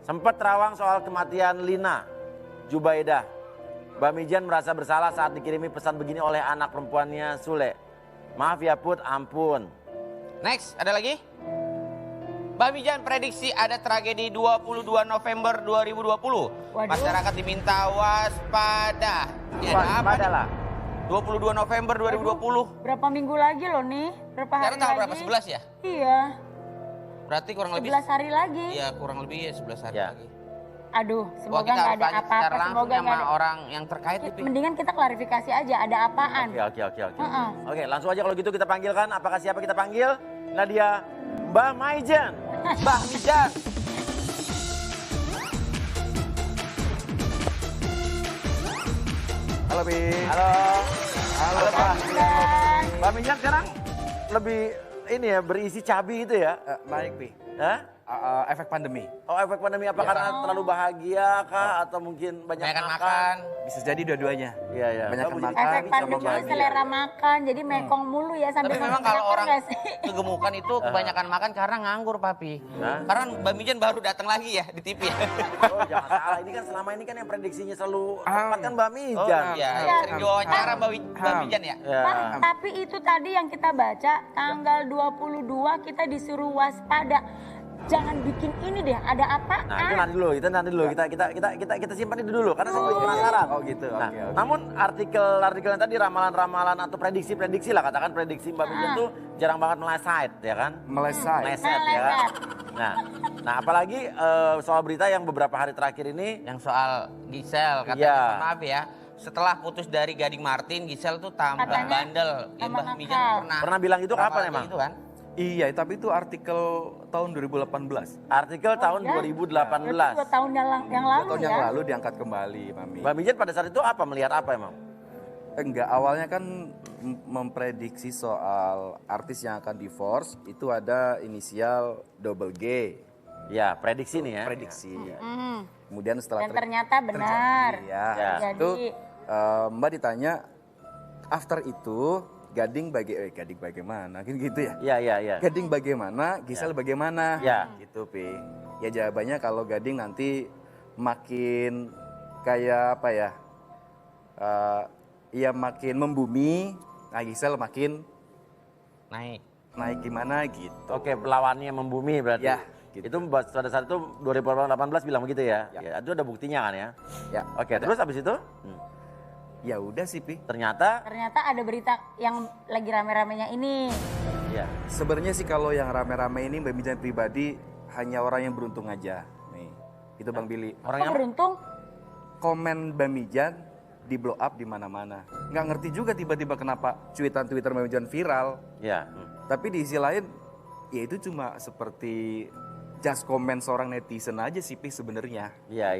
Sempat terawang soal kematian Lina Jubaidah. Mbak Mijan merasa bersalah saat dikirimi pesan begini oleh anak perempuannya Sule. Maaf ya Put, ampun. Next, ada lagi? Mbak Mijan prediksi ada tragedi 22 November 2020. Waduh. Masyarakat diminta waspada. Ini ada apa Waspada nih? lah. 22 November 2020. Berapa minggu lagi loh nih? Berapa hari Sekarang tanggal lagi? berapa? 11 ya? Iya, Berarti kurang lebih 11 hari lagi. Iya, kurang lebih ya 11 hari Ya. lagi. Aduh, Wah, semoga kita nggak harus ada tanya secara apa-apa. langsung Semoga sama nggak ada. orang yang terkait itu. Mendingan kita klarifikasi aja, ada apaan? Oke. Heeh. Oke, langsung aja kalau gitu kita panggilkan. Apakah siapa kita panggil? Nadia Mbak Maijan. Mbak Mijan. Halo, Pi. Halo. Halo Pak. Dan Mbak Mijan sekarang lebih ini ya berisi cabi gitu ya? Naik, Pi. Hah? Efek pandemi. Oh efek pandemi apa karena terlalu bahagia kah atau mungkin banyak Banyakan makan? makan. Bisa jadi dua-duanya. Iya iya. Banyakan Kamu jadi makan. efek cabi sama pandemi bahagia. selera makan, jadi mekong mulu ya sampai Tapi memang kalau meter orang nggak sih? kegemukan itu kebanyakan makan karena nganggur, Papi. Hah? Karena Mbak Mijan baru datang lagi ya di TV ya. Oh jangan salah, ini kan selama ini kan yang prediksinya selalu tepat kan Mbak Mijan. Iya, Iya. sering diwawancara Mbak Mijan ya. Ya. Pak, tapi itu tadi yang kita baca tanggal 22 kita disuruh waspada. Jangan bikin ini deh, ada apaan? Nah itu nanti dulu, kita simpan itu dulu karena saya juga penasaran. Oh gitu, Nah, oke. namun artikel yang tadi ramalan-ramalan atau prediksi lah katakan prediksi Mbak Mijan tuh jarang banget meleset ya kan? Melesai. Meleset ya kan? Nah apalagi soal berita yang beberapa hari terakhir ini Yang soal Gisel katanya, Iya. maaf ya. Setelah putus dari Gading Martin, Gisel tuh tambah Katanya bandel. Ya, tambah Mbak Mijan nakal. pernah bilang itu kapan ramalan emang? Itu kan? Iya, tapi itu artikel tahun 2018. Artikel tahun ya? 2018. 2 tahun yang lalu Tahun ya. yang lalu diangkat kembali, Mami. Mbak Mijan pada saat itu apa melihat apa emang? Enggak, awalnya kan memprediksi soal artis yang akan divorce itu ada inisial double G. Ya prediksi nih ya. Prediksi. Hmm. Kemudian setelah Dan ternyata benar. terjadi, ya. Ya. Itu Jadi Mbak ditanya after itu Gading bagaimana? Kan gitu ya. Iya. Gading bagaimana, Gisel bagaimana? Ya. Gitu, Pi. Ya jawabannya kalau Gading nanti makin kayak apa ya? Ya makin membumi, nah Gisel makin Naik. naik gimana gitu. Oke, lawannya membumi berarti. Ya, gitu. Itu pada saat itu 2018 bilang begitu ya. Ya. Ya, itu ada buktinya kan ya. Ya. Oke, terus habis itu Ya udah sih, Pi. ternyata ada berita yang lagi rame-ramenya ini. ya. Sebenarnya sih kalau yang rame-rame ini Mbak Mijan pribadi hanya orang yang beruntung aja. Nih, itu Bang Billy. Kok Orangnya beruntung? Komen Mbak Mijan di blow up di mana-mana. Nggak ngerti juga tiba-tiba kenapa cuitan Twitter Mbak Mijan viral. ya. Tapi di sisi lain, ya itu cuma seperti just komen seorang netizen aja sih, Pi, sebenarnya. Iya.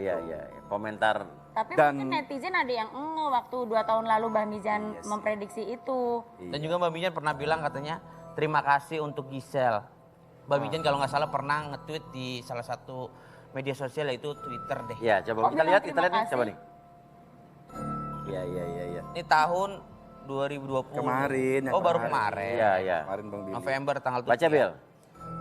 Komentar Tapi Dan- mungkin netizen ada yang waktu 2 tahun lalu Mbak Mizan memprediksi itu. Dan juga Mbak Mijan pernah bilang katanya terima kasih untuk Gisel. Mbak Mijan kalau nggak salah pernah nge-tweet di salah satu media sosial yaitu Twitter deh. ya coba Oh, kita bilang lihat terima nih, kasih. coba nih. Iya. Ini tahun 2020. Kemarin, yang Oh baru kemarin. kemarin. Iya. Kemarin Bang Billy. November tanggal 7. Baca Bil.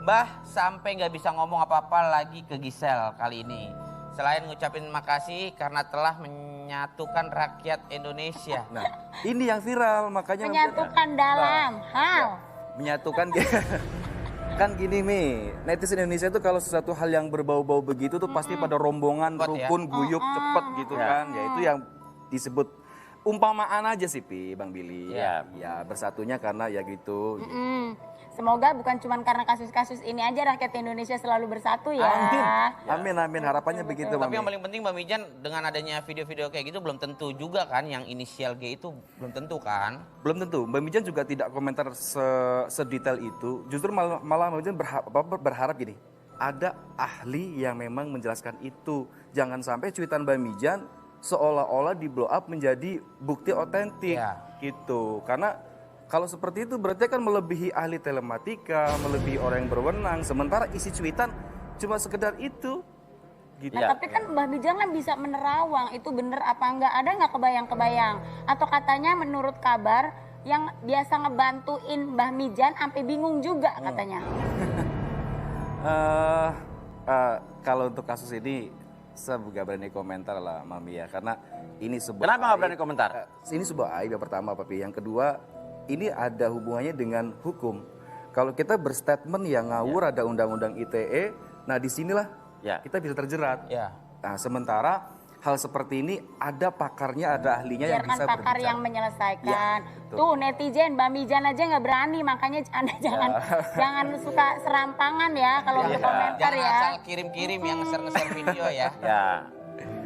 Mbah sampai nggak bisa ngomong apa-apa lagi ke Gisel kali ini. Selain ngucapin makasih karena telah menyatukan rakyat Indonesia. Nah, ini yang viral, makanya Menyatukan dalam hal. menyatukan kan gini Mi, netizen Indonesia itu kalau sesuatu hal yang berbau-bau begitu tuh pasti pada rombongan, Cepet ya. rukun, guyup, cepet gitu Ya. kan. Ya itu yang disebut umpamaan aja sih Pi, Bang Billy. Ya. Ya bersatunya karena ya gitu. Semoga bukan cuma karena kasus-kasus ini aja rakyat Indonesia selalu bersatu ya. Amin, harapannya begitu Bang. Tapi yang Mi. paling penting Mbak Mijan dengan adanya video-video kayak gitu belum tentu juga kan yang inisial G itu belum tentu kan. Belum tentu, Mbak Mijan juga tidak komentar sedetail itu. Justru malah Mbak Mijan berharap gini, ada ahli yang memang menjelaskan itu. Jangan sampai cuitan Mbak Mijan seolah-olah di blow up menjadi bukti otentik Ya. gitu. Karena kalau seperti itu berarti kan melebihi ahli telematika, melebihi orang yang berwenang. Sementara isi cuitan cuma sekedar itu. Gitu. Nah, tapi kan Mbah Mijang kan bisa menerawang itu bener apa enggak, ada nggak kebayang-kebayang? Atau katanya menurut kabar yang biasa ngebantuin Mbah Mijan sampai bingung juga katanya. kalau untuk kasus ini saya nggak berani komentar lah Mami ya, karena ini sebuah Kenapa nggak aib. berani komentar? Ini sebuah aib yang pertama Papi. Yang kedua, ini ada hubungannya dengan hukum. Kalau kita berstatement yang ngawur ada undang-undang ITE, nah disinilah Ya. kita bisa terjerat. Ya. Nah sementara hal seperti ini ada pakarnya, ada ahlinya yang Biarkan bisa pakar berbicara. yang menyelesaikan. Ya, betul. Tuh netizen, Mbak Mijan aja nggak berani, makanya Anda jangan suka serampangan ya kalau untuk komentar Jangan ya. asal kirim-kirim yang ngeser-ngeser video ya. Ya.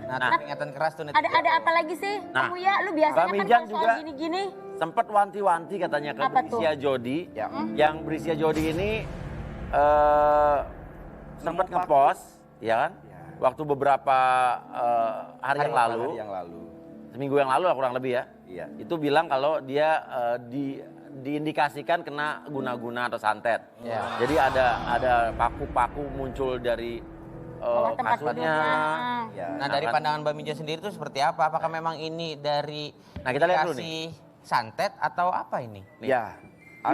Nah, peringatan keras tuh netizen. Ada apa lagi sih? Nah, Kamu ya, lu biasanya Mbak kan Mijan kalau soal juga- gini-gini. Sempat wanti-wanti katanya ke Apa tuh? Brisia Jodi. Ya. Yang Brisia Jodi ini sempat ngepost, ya kan? Ya. Waktu beberapa hari yang lalu, Yang lalu. seminggu yang lalu lah kurang lebih ya. Iya. Itu bilang kalau dia diindikasikan kena guna-guna atau santet. Ya. Jadi ada paku-paku muncul dari Bawah tempat kasurnya. tidurnya. Ya. Nah, dari pandangan Mbak Mija sendiri itu seperti apa? Apakah memang ini dari Nah, kita lihat dulu indikasi santet atau apa ini? Nih. Ya.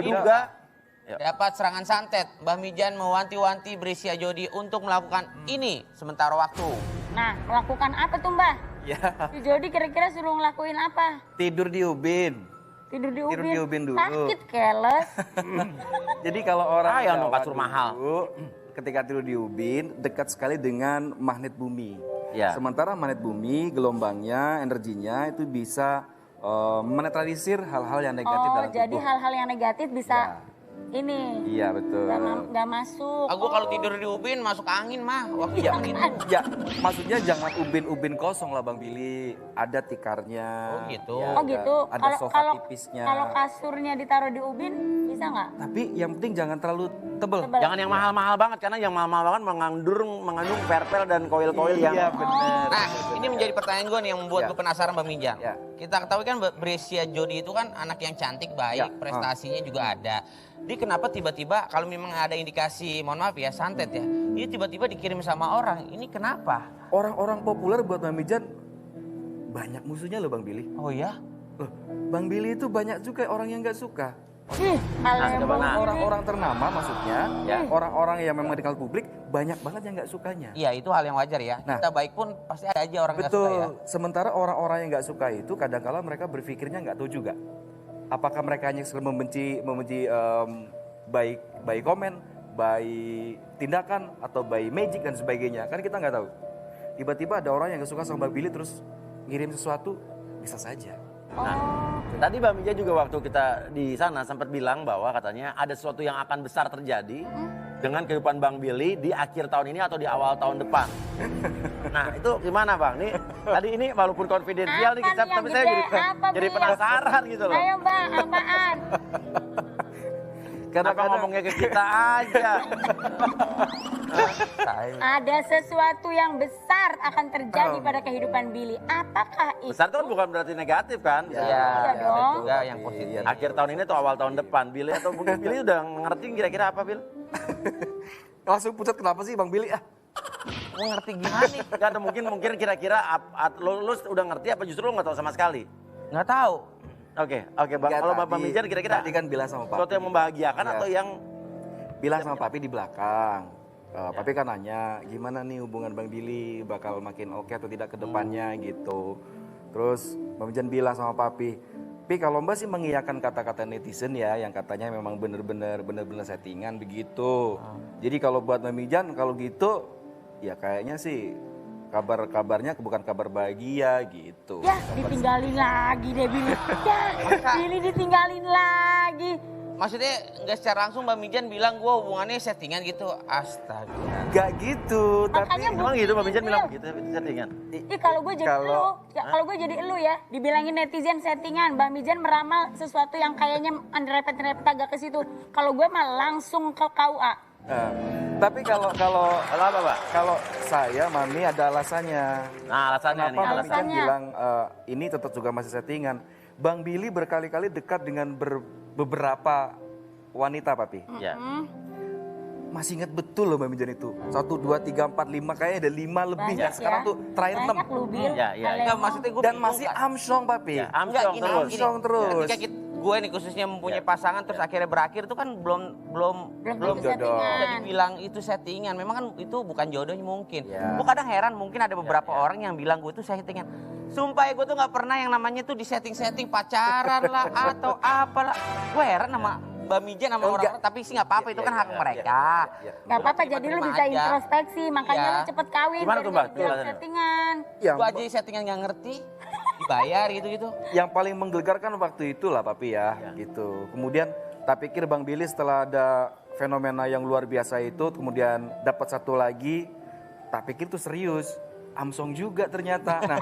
Juga ya. Dapat serangan santet, Mbah Mijan mewanti-wanti Brisia Jodi untuk melakukan ini sementara waktu. Nah, melakukan apa tuh Mbak? Ya. Si Jody kira-kira suruh ngelakuin apa? Tidur di ubin. Tidur di ubin. Tidur di ubin dulu. Sakit keles. Jadi kalau orang yang Jawa mau kasur mahal. dulu, ketika tidur di ubin dekat sekali dengan magnet bumi. Ya. Sementara magnet bumi gelombangnya, energinya itu bisa menetralisir hal-hal yang negatif Oh, dalam tubuh. jadi hal-hal yang negatif bisa ini Iya betul. nggak masuk. Aku kalau tidur di ubin masuk angin mah waktu zaman itu. Ya, maksudnya jangan ubin-ubin kosong lah Bang Billy. Ada tikarnya. Oh, gitu. ya, Oh gitu. Ada sofa tipisnya. Kalau kasurnya ditaruh di ubin bisa nggak? Tapi yang penting jangan terlalu tebel. Tebal. Jangan yang mahal-mahal banget karena yang mahal-mahal banget mengandung perpel dan koil-koil yang Iya benar. Nah, ini menjadi pertanyaan gue nih yang membuat Ya. gue penasaran Mbak Mijan. Ya. Kita ketahui kan Brisia Jodi itu kan anak yang cantik, baik, Ya. prestasinya juga ada. Dia kenapa tiba-tiba kalau memang ada indikasi, mohon maaf ya, santet ya, dia tiba-tiba dikirim sama orang. Ini kenapa? Orang-orang populer buat Bang Mijan banyak musuhnya loh Bang Billy. Oh ya? Loh, Bang Billy itu banyak juga orang yang nggak suka. Ih, sudah benar. Orang-orang ternama maksudnya, Ya. orang-orang yang memang dikenal publik banyak banget yang nggak sukanya. Iya, itu hal yang wajar ya. Nah. Kita baik pun pasti ada aja orang nggak suka Betul. ya. Sementara orang-orang yang nggak suka itu kadang-kala mereka berpikirnya nggak tahu juga. Apakah mereka hanya sekedar membenci baik komen, baik tindakan atau baik magic dan sebagainya. Kan kita nggak tahu. Tiba-tiba ada orang yang nggak suka sama Bang Billy terus ngirim sesuatu, bisa saja. Tadi Mbak Mija juga waktu kita di sana sempat bilang bahwa katanya ada sesuatu yang akan besar terjadi dengan kehidupan Bang Billy di akhir tahun ini atau di awal tahun depan. Nah itu gimana Bang? Nih tadi ini walaupun konfidensial nih Apa kita, nih yang tapi saya gede? jadi, Apa, jadi Bil? penasaran gitu loh. Ayo Mbak, apaan? Kenapa ngomongnya ke kita aja? Ada sesuatu yang besar akan terjadi pada kehidupan Billy. Apakah itu? Besar itu kan bukan berarti negatif kan? Iya, Iya dong. juga yang positif. Akhir tahun ini atau awal tahun depan. Billy atau mungkin Billy udah ngerti kira-kira apa Bil? Langsung pucat kenapa sih Bang Billy? Gue ngerti gimana nih? Gak ada mungkin kira-kira lu udah ngerti apa justru lu nggak tahu sama sekali? Nggak tahu. Oke Bang. Ya, Kalau Bapak tadi- Mijan kira-kira tadi kan bilang sama Papi. sesuatu yang membahagiakan Ya. atau yang Bilang sama Papi di belakang. Papi kan nanya, gimana nih hubungan Bang Billy, bakal makin oke atau tidak ke depannya gitu. Terus Bang Mijan bilang sama Papi, Pi kalau Mbak sih mengiyakan kata-kata netizen ya, yang katanya memang bener-bener settingan begitu. Jadi kalau buat Bang Mijan, kalau gitu, ya kayaknya sih kabar-kabarnya bukan kabar bahagia gitu. Ya, ditinggalin lagi deh Billy. Ya, Billy ditinggalin lagi. Maksudnya nggak secara langsung Mbak Mijan bilang gue hubungannya settingan gitu. Astaga. Gak gitu, Makanya tapi emang gitu Bapak Mijan bilang Bil. begitu itu settingan. Ih, kalau gue jadi kalau gue jadi elu ya, dibilangin netizen settingan, Mbak Mijan meramal sesuatu yang kayaknya nerepet agak ke situ. Kalau gue mah langsung ke KUA. tapi kalau Apa Pak? kalau saya Mami ada alasannya. Nah alasannya Kenapa nih. Bang Mijan Alasannya? bilang ini tetap juga masih settingan? Bang Billy berkali-kali dekat dengan beberapa wanita, Papi. Ya. Masih ingat betul loh Bang Mijan itu. 1, 2, 3, 4, 5, kayaknya ada 5 lebih. Banyak Sekarang ya. tuh terakhir 6. Banyak lu Bil. Ya, ya. Alemo. Enggak, maksudnya gue Dan masih amsyong, Papi. Ya, amsyong terus. Amsyong terus. Ketika gue nih khususnya mempunyai pasangan terus akhirnya berakhir itu kan belum Belum jodoh. bisa settingan. dibilang itu settingan. Memang kan itu bukan jodohnya mungkin. Ya. Gue kadang heran mungkin ada beberapa orang yang bilang gue tuh settingan. Sumpah ya gue tuh nggak pernah yang namanya tuh di setting-setting pacaran lah atau apalah. Gue heran sama Mbak Mijen sama orang-orang, tapi sih nggak apa-apa itu kan hak mereka. Gak apa-apa, Lu jadi lu terima bisa aja. introspeksi, makanya Iya. lu cepet kawin. Gimana biar tuh, Mbak? nggak bilang Jelasin. settingan. Yang, Gue aja settingan nggak ngerti, dibayar gitu-gitu. yang paling menggelegarkan waktu itu lah papi ya, gitu. Kemudian tak pikir Bang Billy setelah ada fenomena yang luar biasa itu, kemudian dapat satu lagi, tak pikir tuh serius. Amsong juga ternyata. Nah,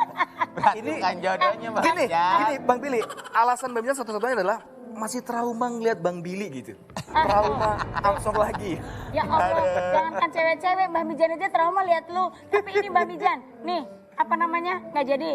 Ini kan jodohnya Mbak gini, Mijen. gini Bang Billy, alasan Bang Billy satu-satunya adalah masih trauma ngeliat Bang Billy gitu. Trauma Amsong lagi. Ya Allah, jangankan cewek-cewek, Mbak Mijan aja trauma lihat lu. Tapi ini Mbak Mijan, nih apa namanya? Nggak jadi.